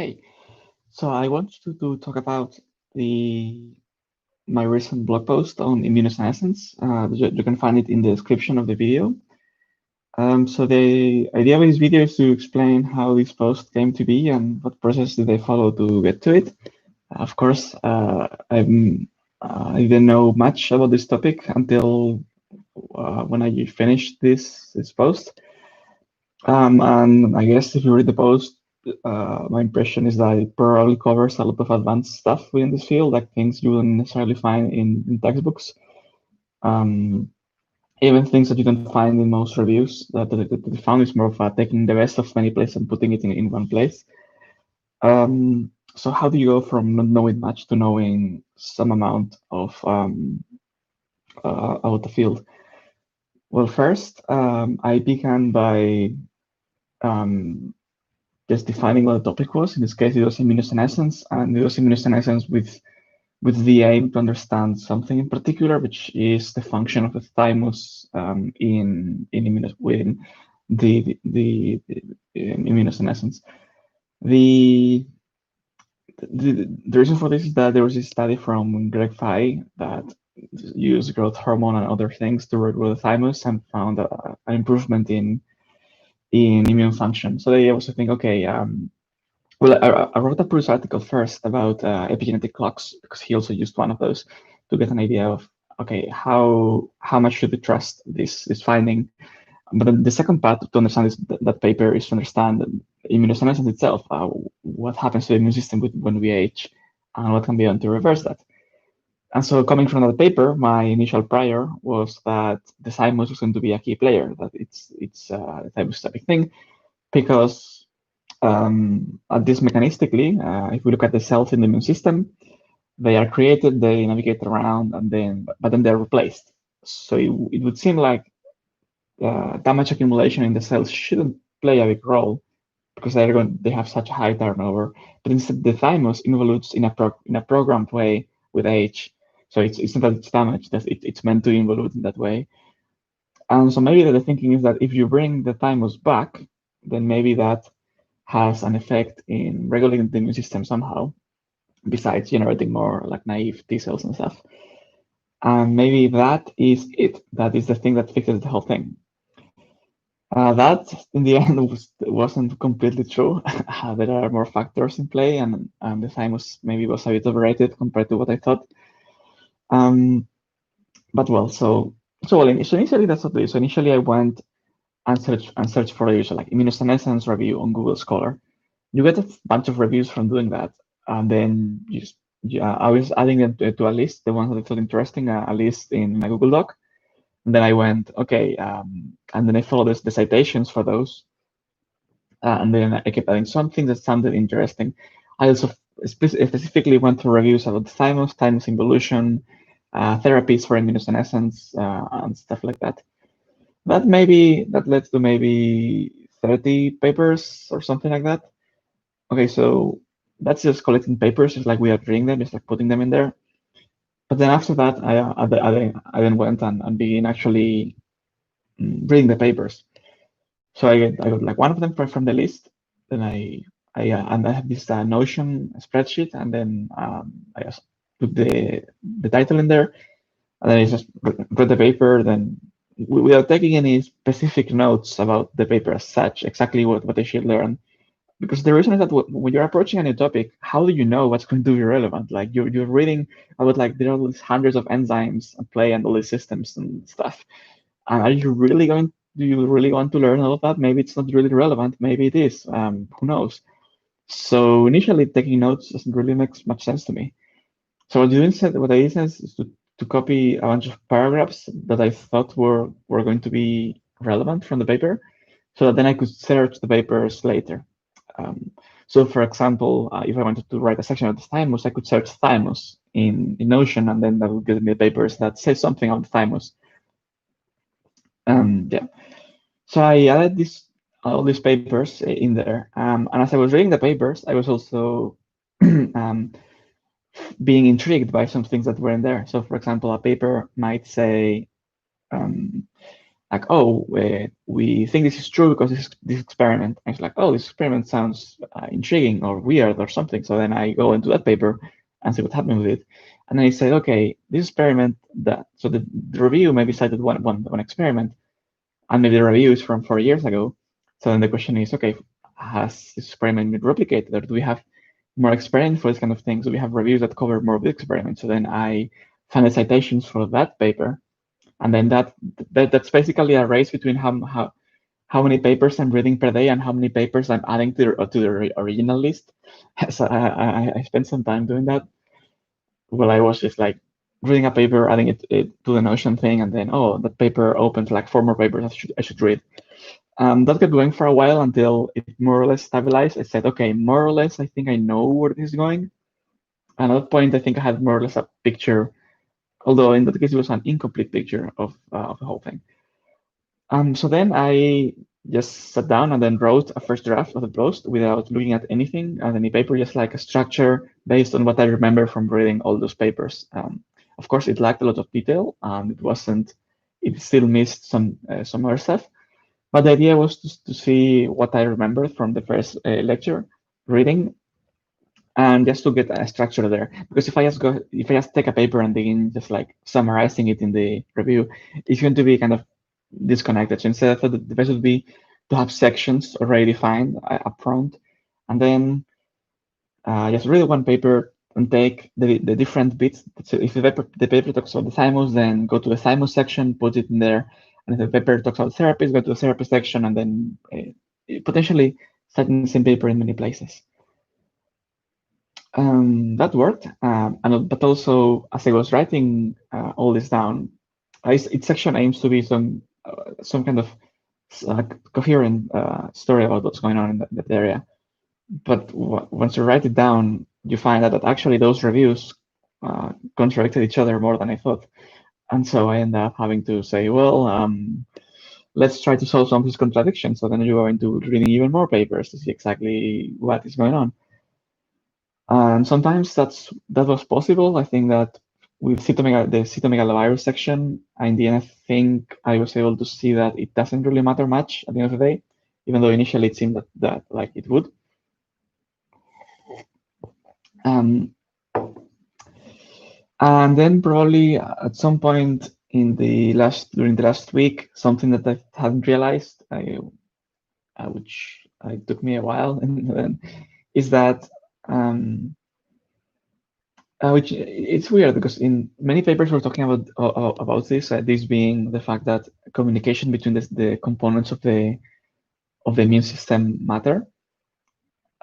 Hey, so I wanted to talk about the my recent blog post on immunosenescence. You can find it in the description of the video. So the idea of this video is to explain how this post came to be and what process did I follow to get to it. Of course, I didn't know much about this topic until when I finished this post. And I guess if you read the post, my impression is that it probably covers a lot of advanced stuff within this field, like things you wouldn't necessarily find in textbooks, um, even things that you don't find in most reviews. That the found is more of taking the best of many places and putting it in one place. So how do you go from not knowing much to knowing some amount of about the field? Well, first, I began by um, just defining what the topic was. In this case, it was immunosenescence, and it was immunosenescence with the aim to understand something in particular, which is the function of the thymus within the immunosenescence. The, the reason for this is that there was a study from Greg Fay that used growth hormone and other things to regulate the thymus and found an improvement in immune function. So they also think, okay, well, I wrote a previous article first about epigenetic clocks because he also used one of those to get an idea of, okay, how much should we trust this finding? But then the second part to understand that paper is to understand immunosenescence itself. What happens to the immune system when we age, and what can be done to reverse that. And so, coming from that paper, my initial prior was that the thymus was going to be a key player. That it's the thymus is a big thing because at this mechanistically, if we look at the cells in the immune system, they are created, they navigate around, but then they're replaced. So it would seem like damage accumulation in the cells shouldn't play a big role because they have such a high turnover. But instead, the thymus involutes in a programmed way with age. So it's not that it's damaged; that it's meant to involute in that way. And so maybe the thinking is that if you bring the thymus back, then maybe that has an effect in regulating the immune system somehow, besides generating more like naive T cells and stuff. And maybe that is it. That is the thing that fixes the whole thing. That in the end wasn't completely true. There are more factors in play, and the thymus maybe was a bit overrated compared to what I thought. But well, so initially that's what it is. So initially I went and searched for the usual like immunosenescence review on Google Scholar. You get a bunch of reviews from doing that, and then yeah, I was adding them to a list, the ones that I thought interesting, a list in my Google Doc. And then I went, okay, and then I followed the citations for those, and then I kept adding something that sounded interesting. I also specifically went to reviews about thymus involution, therapies for immunosenescence, and stuff like that. That led to maybe 30 papers or something like that. Okay, so that's just collecting papers. It's like we are reading them. It's like putting them in there. But then after that, I then went and began actually reading the papers. So I got like one of them from the list. Then and I have this Notion spreadsheet, and then I just put the title in there, and then I just read the paper. Then without taking any specific notes about the paper as such, exactly what I should learn. Because the reason is that when you're approaching a new topic, how do you know what's going to be relevant? Like you're reading about like there are all these hundreds of enzymes at play and all these systems and stuff. And do you really want to learn all of that? Maybe it's not really relevant. Maybe it is. Who knows? So initially, taking notes doesn't really make much sense to me. So what I did is to copy a bunch of paragraphs that I thought were going to be relevant from the paper, so that then I could search the papers later. So, for example, if I wanted to write a section of the thymus, I could search thymus in Notion, and then that would give me papers that say something on the thymus. Yeah. So I added all these papers in there, and as I was reading the papers, I was also being intrigued by some things that were in there. So, for example, a paper might say, like, oh, we think this is true because this experiment. And it's like, oh, this experiment sounds intriguing or weird or something. So then I go into that paper and see what happened with it. And then I said, okay, this experiment that so the review maybe cited one experiment, and maybe the review is from 4 years ago. So then the question is, okay, has this experiment been replicated, or do we have more experience for this kind of things? Do we have reviews that cover more of the experiment? So then I find the citations for that paper, and then that's basically a race between how many papers I'm reading per day and how many papers I'm adding to the original list. So I spent some time doing that. Well, I was just like reading a paper, adding it to the Notion thing, and then oh, that paper opens like four more papers I should read. That kept going for a while until it more or less stabilized. I said, okay, more or less, I think I know where this is going. And at that point, I think I had more or less a picture, although in that case, it was an incomplete picture of the whole thing. So then I just sat down and then wrote a first draft of the post without looking at anything, at any paper, just like a structure based on what I remember from reading all those papers. Of course, it lacked a lot of detail, and it still missed some other stuff. But the idea was to see what I remembered from the first lecture reading, and just to get a structure there. Because if I just take a paper and begin just like summarizing it in the review, it's going to be kind of disconnected. So instead, I thought that the best would be to have sections already defined up front, and then just read one paper and take the different bits. So if the paper talks about the thymus, then go to the thymus section, put it in there. And if the paper talks about therapies, go to the therapy section, and then potentially citing the same paper in many places. That worked, but also as I was writing all this down, each section aims to be some kind of uh, coherent story about what's going on in that area. But once you write it down, you find out that actually those reviews contradicted each other more than I thought, and so I end up having to say, well, let's try to solve some of these contradictions. So then you go into reading even more papers to see exactly what is going on. And sometimes that was possible. I think that with the cytomegalovirus section, in the end, I think I was able to see that it doesn't really matter much at the end of the day, even though initially it seemed that like it would. Um, and then probably at some point during the last week, something that I hadn't realized, which it took me a while, and then is that which it's weird because in many papers we're talking about this being the fact that communication between the components of the immune system matter,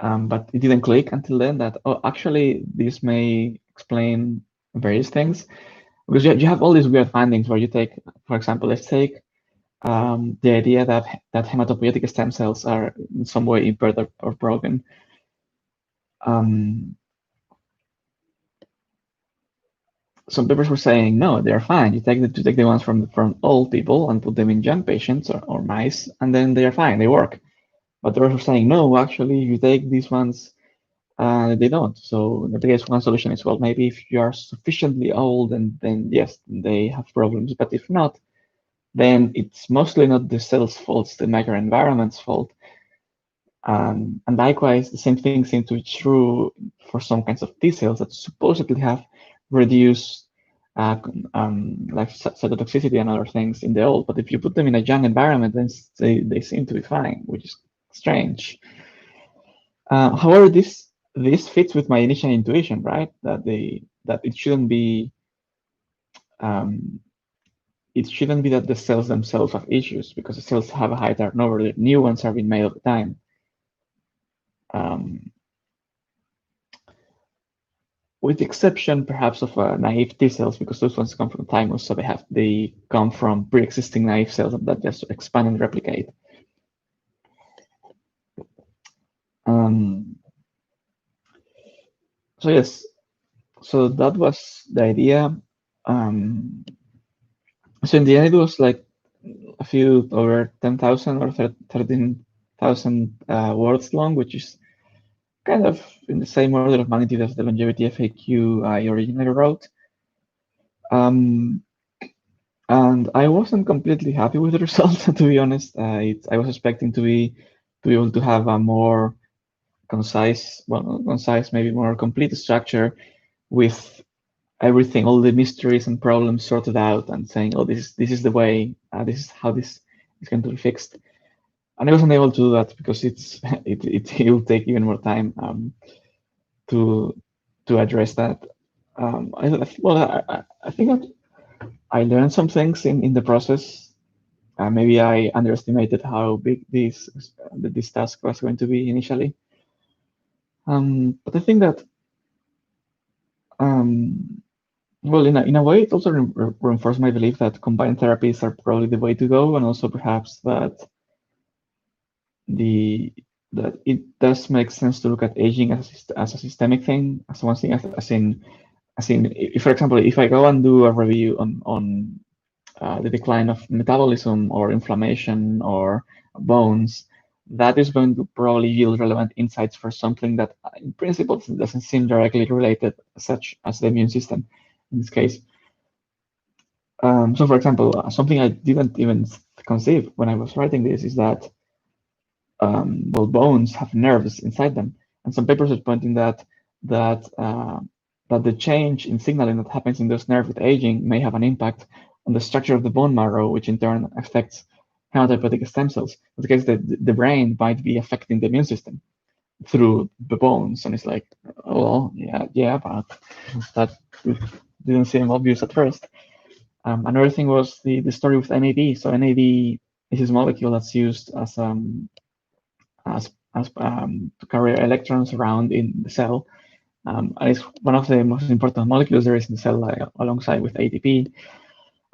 but it didn't click until then that actually this may explain various things because you have all these weird findings where you take, for example, let's take the idea that hematopoietic stem cells are in some way impaired or broken. Some papers were saying no, they're fine. You take the ones from old people and put them in young patients or mice, and then they are fine. They work. But others were saying no, actually, you take these ones, they don't. So in that case, one solution is well, maybe if you are sufficiently old, and then yes, they have problems. But if not, then it's mostly not the cell's fault; it's the microenvironment's fault. And likewise, the same thing seems to be true for some kinds of T cells that supposedly have reduced like cytotoxicity and other things in the old. But if you put them in a young environment, then they seem to be fine, which is strange. However, this fits with my initial intuition, right? That um, it shouldn't be that the cells themselves have issues because the cells have a high turnover. The new ones are being made all the time. Um, with the exception perhaps of naive T cells, because those ones come from thymus, so they come from pre-existing naive cells that just expand and replicate. So yes, so that was the idea. So in the end, it was like a few over 10,000 or 13,000 words long, which is kind of in the same order of magnitude as the longevity FAQ I originally wrote. And I wasn't completely happy with the result, to be honest. I was expecting to be able to have a more concise, well, not concise, maybe more complete structure with everything, all the mysteries and problems sorted out, and saying, "Oh, this is the way. This is how this is going to be fixed." And I wasn't able to do that because it will take even more time to to address that. I think that I learned some things in the process. Maybe I underestimated how big this task was going to be initially. But I think that um, well, in a way, it also reinforced my belief that combined therapies are probably the way to go, and also perhaps the that it does make sense to look at aging as a systemic thing, as one thing, as in, if, for example, if I go and do a review on the decline of metabolism or inflammation or bones, that is going to probably yield relevant insights for something that, in principle, doesn't seem directly related, such as the immune system in this case. So, for example, something I didn't even conceive when I was writing this is that well, bones have nerves inside them, and some papers are pointing that uh, that the change in signaling that happens in those nerves with aging may have an impact on the structure of the bone marrow, which in turn affects hematopoietic stem cells. In the case, the brain might be affecting the immune system through the bones, and it's like, oh, well, yeah, but that didn't seem obvious at first. Another thing was the story with NAD. So NAD is this molecule that's used as to carry electrons around in the cell. And it's one of the most important molecules there is in the cell, alongside with ATP.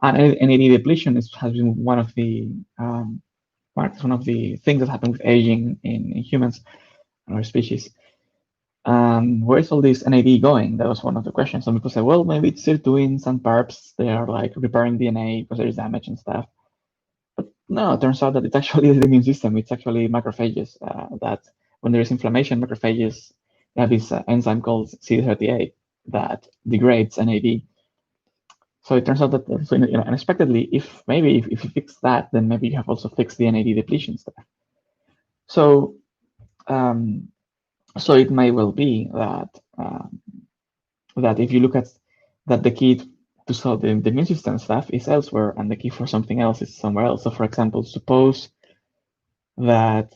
And NAD depletion has been one of the things that happen with aging in humans and our species. Where is all this NAD going? That was one of the questions. Some people say, well, maybe it's sirtuins and PARPs. They are like repairing DNA because there is damage and stuff. But no, it turns out that it's actually the immune system. It's actually macrophages that when there is inflammation, macrophages have this enzyme called CD38 that degrades NAD. So it turns out that so, unexpectedly, if you fix that, then maybe you have also fixed the NAD depletion stuff. So um, so it may well be that if you look at that the key to solve the immune system stuff is elsewhere, and the key for something else is somewhere else. So, for example, suppose that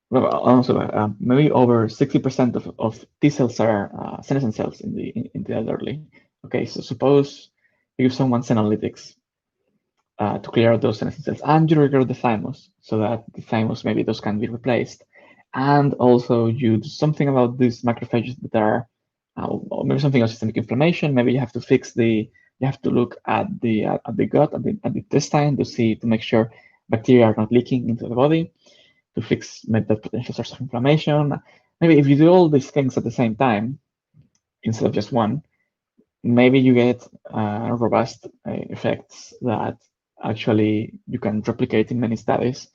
well, also maybe over 60% of T cells are senescent cells in the elderly. Okay, so suppose you give someone senolytics to clear out those senescent cells, and you regrow the thymus, so that the thymus, maybe those can be replaced, and also you do something about these macrophages that are or maybe something else, systemic inflammation. Maybe you have to look at the gut, at the intestine to make sure bacteria are not leaking into the body, to fix that potential source of inflammation. Maybe if you do all these things at the same time instead of just one, maybe you get robust effects that actually you can replicate in many studies,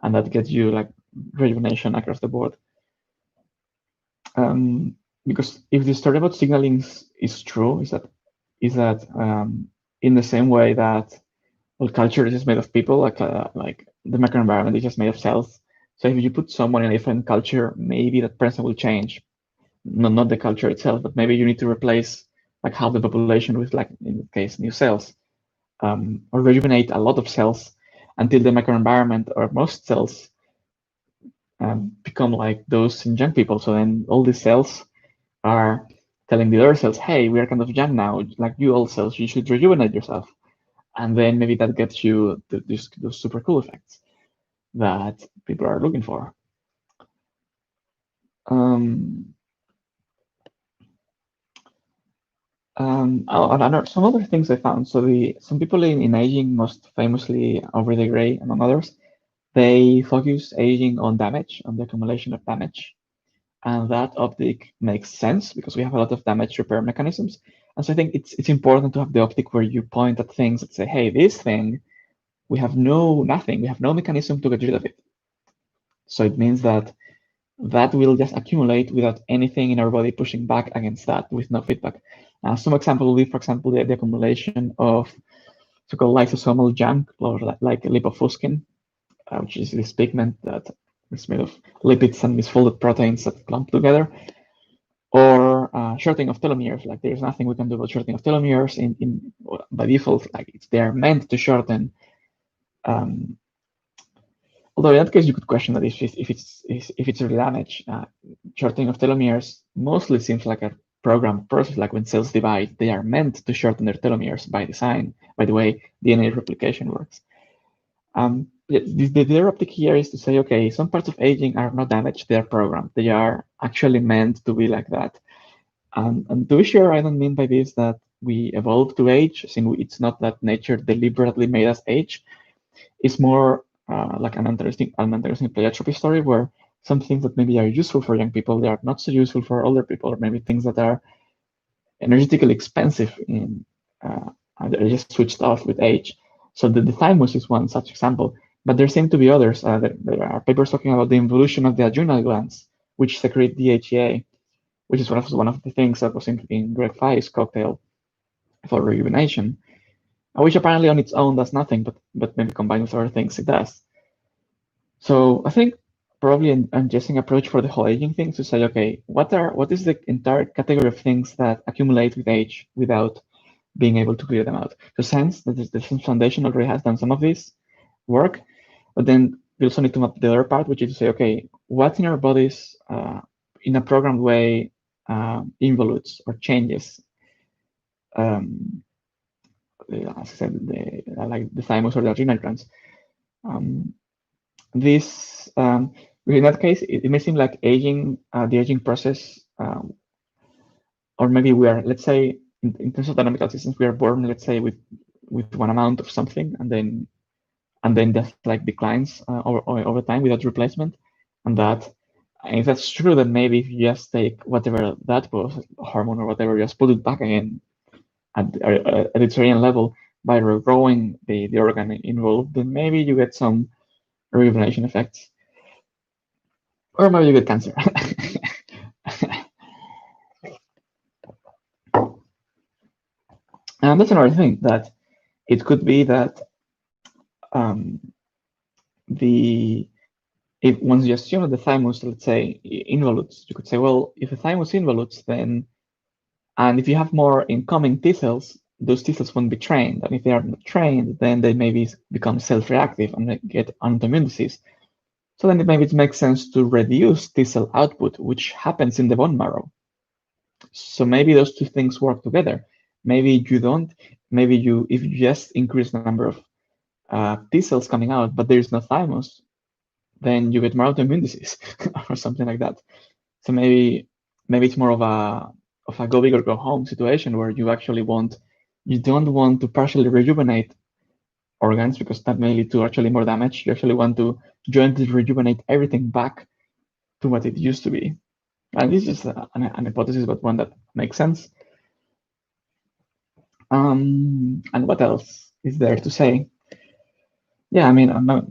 and that gets you like rejuvenation across the board. Because if the story about signaling is true, is that in the same way that well, culture is just made of people, like the microenvironment is just made of cells. So if you put someone in a different culture, maybe that person will change. Not the culture itself, but maybe you need to replace like half the population with, like in this case, new cells, or rejuvenate a lot of cells until the microenvironment or most cells become like those in young people. So then all these cells are telling the other cells, hey, we are kind of young now, like you old cells, you should rejuvenate yourself. And then maybe that gets you those super cool effects that people are looking for. Um, some other things I found. So some people in aging, most famously Aubrey de Grey, among others, they focus aging on damage, on the accumulation of damage. And that optic makes sense because we have a lot of damage repair mechanisms. And so I think it's important to have the optic where you point at things that say, hey, this thing, we have nothing, we have no mechanism to get rid of it. So it means that will just accumulate without anything in our body pushing back against that with no feedback. Some example will be, for example, the accumulation of so-called lysosomal junk, or like lipofuscin, which is this pigment that is made of lipids and misfolded proteins that clump together, or shortening of telomeres. Like there's nothing we can do about shortening of telomeres in by default. Like they are meant to shorten. Um, Although in that case, you could question that if it's really damage. Shortening of telomeres mostly seems like a programmed process. Like when cells divide, they are meant to shorten their telomeres by design, by the way DNA replication works. The other optic here is to say, okay, some parts of aging are not damaged, they are programmed. They are actually meant to be like that. And to be sure, I don't mean by this that we evolve to age, since it's not that nature deliberately made us age. It's more like an interesting pleiotropy story where some things that maybe are useful for young people, they are not so useful for older people, or maybe things that are energetically expensive and they're just switched off with age. So the thymus is one such example, but there seem to be others. There are papers talking about the involution of the adrenal glands, which secrete DHEA, which is one of the things that was in Greg Fei's cocktail for rejuvenation, which apparently on its own does nothing, but maybe combined with other things it does. So I think probably an interesting approach for the whole aging thing to say, okay, what is the entire category of things that accumulate with age without being able to clear them out? So since the Sense Foundation already has done some of this work, but then we also need to map the other part, which is to say, okay, what in our bodies in a programmed way involutes or changes, as I said, like the thymus or the adrenal glands. This in that case, it may seem like aging, the aging process, or maybe we are, let's say, in terms of dynamical systems, we are born, let's say, with one amount of something, and then just like declines over time without replacement, and that. And if that's true, then maybe if you just take whatever that was, hormone or whatever, just put it back again at its original level by regrowing the organ involved, then maybe you get some rejuvenation effects. Or maybe you get cancer. And that's another thing, that it could be that um, once you assume that the thymus, let's say, involutes, you could say, well, if the thymus involutes, then, and if you have more incoming T cells, those T cells won't be trained. And if they are not trained, then they maybe become self-reactive and get autoimmune disease. So then maybe it makes sense to reduce T cell output, which happens in the bone marrow. So maybe those two things work together. Maybe you don't. Maybe if you just increase the number of T cells coming out, but there is no thymus, then you get more autoimmune disease or something like that. So maybe it's more of a go big or go home situation where you don't want to partially rejuvenate organs because that may lead to actually more damage. You actually want to jointly rejuvenate everything back to what it used to be. And this is an hypothesis, but one that makes sense. And what else is there to say? Yeah, I mean,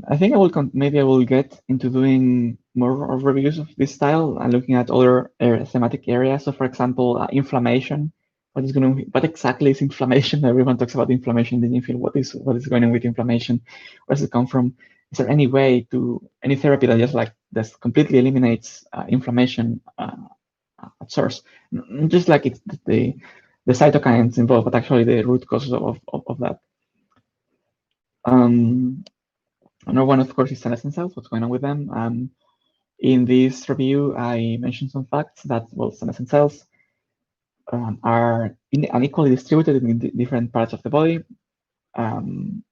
I think maybe I will get into doing more of reviews of this style and looking at other thematic areas. So, for example, inflammation. What exactly is inflammation? Everyone talks about inflammation. Then you feel what is going on with inflammation? Where does it come from? Is there any therapy that just completely eliminates inflammation at source? Just like it's the cytokines involved, but actually the root causes of that. Another one, of course, is senescent cells. What's going on with them? In this review, I mentioned some facts that, well, senescent cells are unequally distributed in different parts of the body. And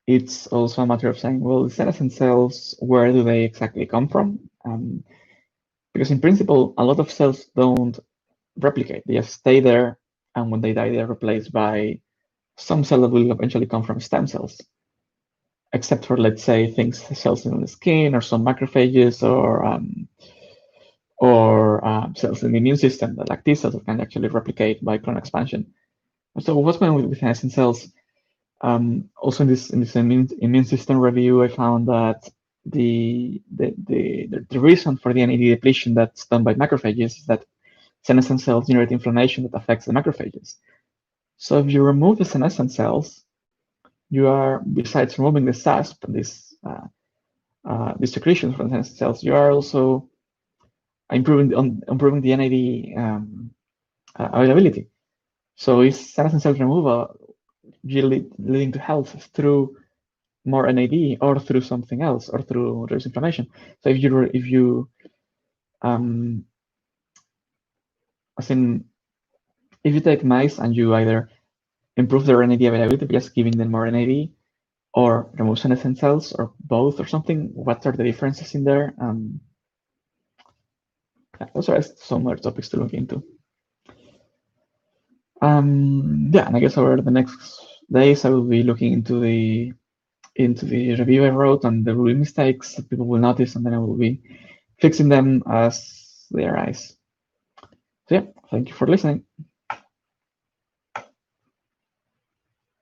it's also a matter of saying, well, senescent cells, where do they exactly come from? Because in principle, a lot of cells don't replicate. They just stay there, and when they die, they're replaced by some cell that will eventually come from stem cells. Except for, let's say, cells in the skin or some macrophages or cells in the immune system, that like T cells that can actually replicate by clone expansion. So what's going on with senescent cells? Also in this immune system review, I found that the reason for the NAD depletion that's done by macrophages is that senescent cells generate inflammation that affects the macrophages. So if you remove the senescent cells, you are, besides removing the SASP and these secretions from the senescent cells, you are also improving the NAD availability. So is senescent cell removal really leading to health through more NAD or through something else or through reduced inflammation? So if you as in if you take mice and you either improve their NAD availability by just giving them more NAD or remove senescent cells or both or something, what are the differences in there? Those are some more topics to look into. Yeah, and I guess over the next days I will be looking into the review I wrote and the review mistakes that people will notice, and then I will be fixing them as they arise. So yeah, thank you for listening.